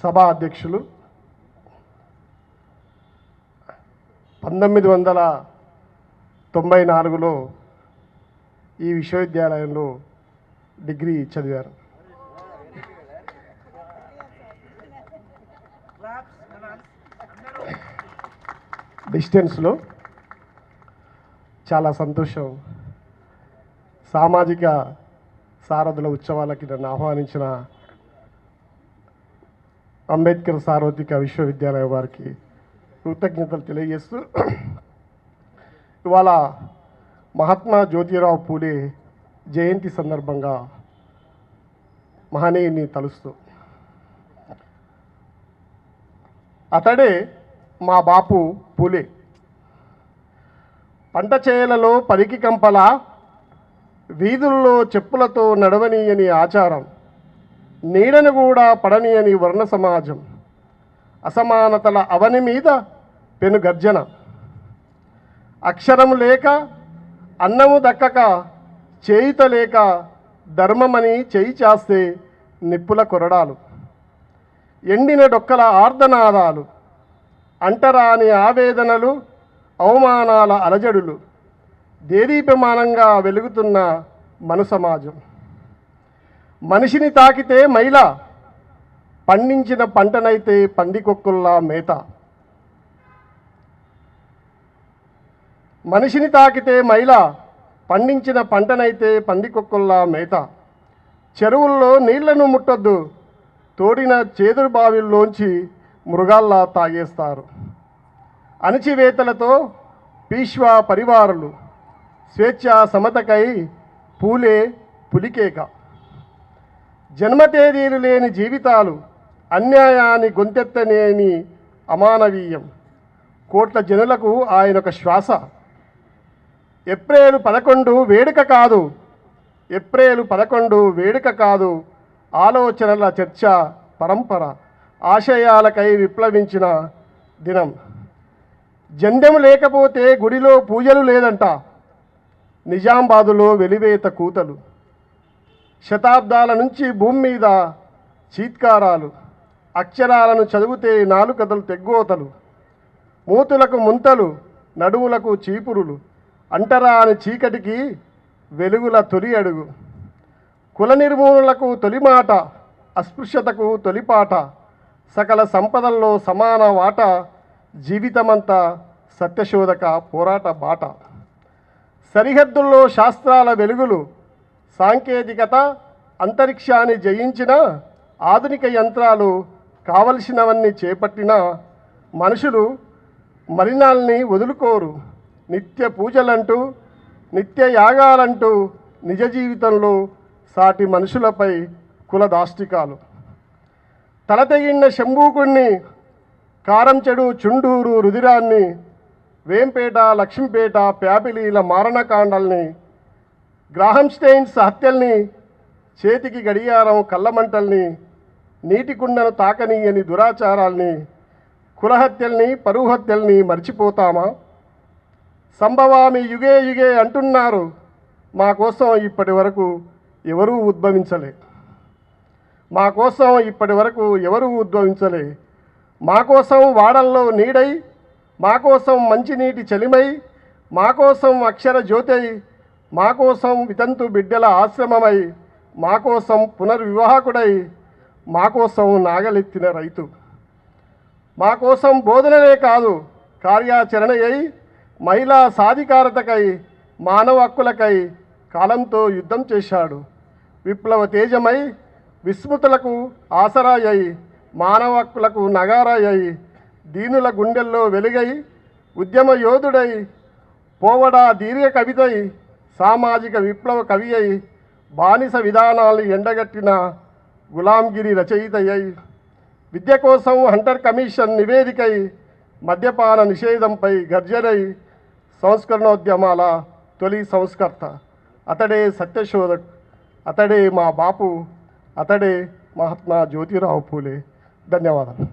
సభా అధ్యక్షులు 1994లో ఈ విశ్వవిద్యాలయంలో డిగ్రీ చదివారు. డిస్టెన్స్లో చాలా సంతోషం. సామాజిక సారథుల ఉత్సవాలకి నన్ను ఆహ్వానించిన అంబేద్కర్ సార్వత్రిక విశ్వవిద్యాలయం వారికి కృతజ్ఞతలు తెలియజేస్తూ, ఇవాళ మహాత్మా జ్యోతిరావు పూలే జయంతి సందర్భంగా మహనీయుని తలుస్తూ, అతడే మా బాపు పూలే. పంట చేలలో పరికి కంపల, వీధుల్లో చెప్పులతో నడవనీయని ఆచారం, నీడను కూడా పడనీయని వర్ణ సమాజం, అసమానతల అవని మీద పెను గర్జన, అక్షరము లేక అన్నము దక్కక, చేయుత లేక ధర్మమని చేయి చాస్తే నిప్పుల కొరడాలు, ఎండిన డొక్కల ఆర్దనాదాలు, అంటరాని ఆవేదనలు, అవమానాల అలజడులు, దేదీప్యమానంగా వెలుగుతున్న మను సమాజం. మనిషిని తాకితే మైల, పండించిన పంటనైతే పందికొక్కుల్లా మేత. మనిషిని తాకితే మైల, పండించిన పంటనైతే పందికొక్కుల్లా మేత. చెరువుల్లో నీళ్లను ముట్టొద్దు, తోడిన చేదురు బావిల్లోంచి మృగాల్లా తాగేస్తారు. అణచివేతలతో పీష్వా పరివారులు, స్వేచ్ఛ సమతకై పూలే పులికేక. జన్మతేదీలు లేని జీవితాలు, అన్యాయాన్ని గొంతెత్తనేని అమానవీయం. కోట్ల జనులకు ఆయనొక శ్వాస. ఏప్రిల్ 11 వేడుక కాదు, ఏప్రిల్ 11 వేడుక కాదు, ఆలోచనల చర్చ పరంపర, ఆశయాలకై విప్లవించిన దినం. జందెం లేకపోతే గుడిలో పూజలు లేదంట, నిజామాబాదులో వెలివేత కూతలు. శతాబ్దాల నుంచి భూమి మీద చీత్కారాలు, అక్షరాలను చదివితే నాలుకదలు తెగ్గోతలు, మూతులకు ముంతలు, నడుములకు చీపురులు, అంటరాని చీకటికి వెలుగుల తొలి అడుగు. కుల నిర్మూలనకు తొలిమాట, అస్పృశ్యతకు తొలిపాట, సకల సంపదల్లో సమాన వాట, జీవితమంతా సత్యశోధక పోరాట బాట. సరిహద్దుల్లో శాస్త్రాల వెలుగులు, సాంకేతికత అంతరిక్షాన్ని జయించిన ఆధునిక యంత్రాలు కావలసినవన్నీ చేపట్టిన మనుషులు మలినాల్ని వదులుకోరు. నిత్య పూజలంటూ, నిత్య యాగాలంటూ నిజ జీవితంలో సాటి మనుషులపై కుల దాష్టికాలు. తలతెగిన శంభూకుణ్ణి, కారం చెడు చుండూరు రుధిరాన్ని, వేంపేట లక్ష్మీపేట ప్యాపిలీల మారణకాండల్ని, గ్రాహంస్టైన్స్ హత్యల్ని, చేతికి గడియారం కళ్ళమంటల్ని, నీటి కుండను తాకనీయని దురాచారాల్ని, కులహత్యల్ని పరువు హత్యల్ని మర్చిపోతామా? సంభవామి యుగే యుగే అంటున్నారు, మా కోసం ఇప్పటి వరకు ఎవరూ ఉద్భవించలే. మా కోసం ఇప్పటి వరకు ఎవరూ ఉద్భవించలే. మా కోసం వాడల్లో నీడై, మా కోసం మంచినీటి చలిమై, మా కోసం అక్షర జ్యోతై, మా కోసం వితంతు బిడ్డల ఆశ్రమమై, మా కోసం పునర్వివాహకుడై, మా కోసం నాగలెత్తిన రైతు, మా కోసం బోధనలే కాదు కార్యాచరణ అయి, మహిళా సాధికారతకై, మానవ హక్కులకై కాలంతో యుద్ధం చేశాడు. విప్లవ తేజమై, విస్మృతులకు ఆసరాయై, మానవ హక్కులకు నగారాయై, దీనుల గుండెల్లో వెలుగై, ఉద్యమ యోధుడై, పోవడా దీర్ఘ కవితై, సామాజిక విప్లవ కవి అయి, బానిస విధానాలను ఎండగట్టిన గులాంగిరి రచయితయ్యై, విద్య కోసం హంటర్ కమిషన్ నివేదికై, మద్యపాన నిషేధంపై గర్జనై, సంస్కరణోద్యమాల తొలి సంస్కర్త. అతడే సత్యశోధక్, అతడే మా బాపు, అతడే మహాత్మా జ్యోతిరావు పూలే. ధన్యవాదాలు.